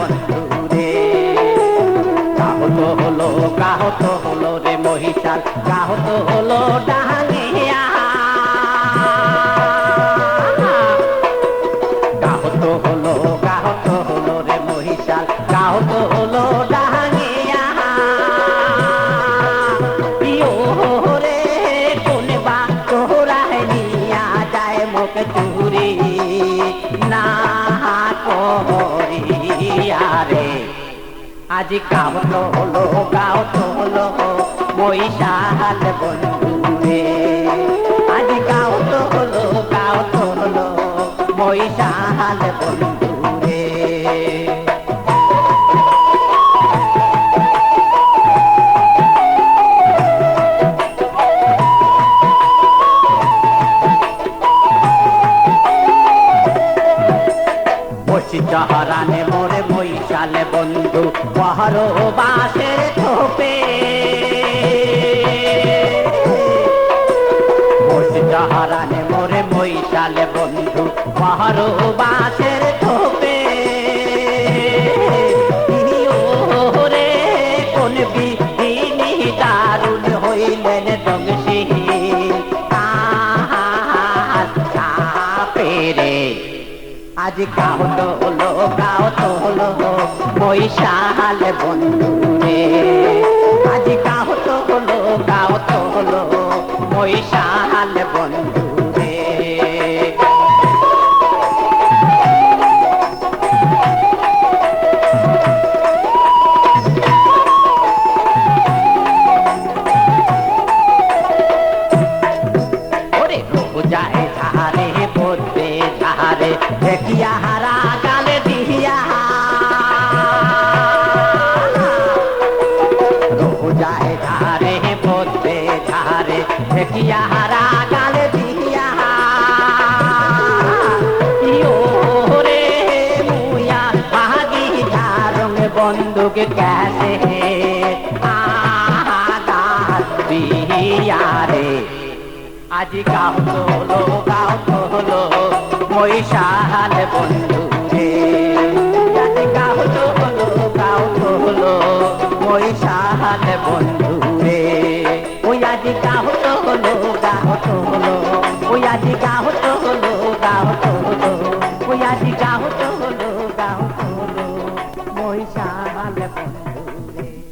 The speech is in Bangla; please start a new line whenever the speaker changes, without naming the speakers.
বন্ধু রে। কাহত হলো রে মহিষাল, কাহত হলো ডাহাঙ্গিয়া, কাহত হলো রে মহিষাল, কাহত হলো ডাহাঙ্গিয়া। প্রিয় রে কোন বা তোরাই নিয়া যায় মুখ চুরি না করিয়া রে। আজ কাহত হলো মহিষাল বন্ধু রে। আজ কাহত হলো মহিষাল বন্ধু রে। চহরানে মোরে মহিষাল বন্ধু পহরো বাসের থোপে। চহরানে মোরে মহিষাল বন্ধু পহরো বাসের থোপে। রে কোন বিধিনি দারুণ হইলেন দংশী পেরে। আজ কাহত হলো মহিষাল বন্ধু রে। আজ কাহত হলো মহিষাল বন্ধু রে। ওরে যায় ধারে পড়বে ধারে দেখিয়া হারা গালে দিয়া। যায় ধারে পড়বে ধারে দেখিয়া হারা গালে দিয়া। রে মুয়া বাগি ধারং বন্দুক ক্যাসে দিয়া রে। আজ কাহত হলো মহিষাল বন্ধু রে। আজ কাহত হলো মহিষাল বন্ধু রে। ওই আজ কাহত হলো ওই আজ কাহত হলো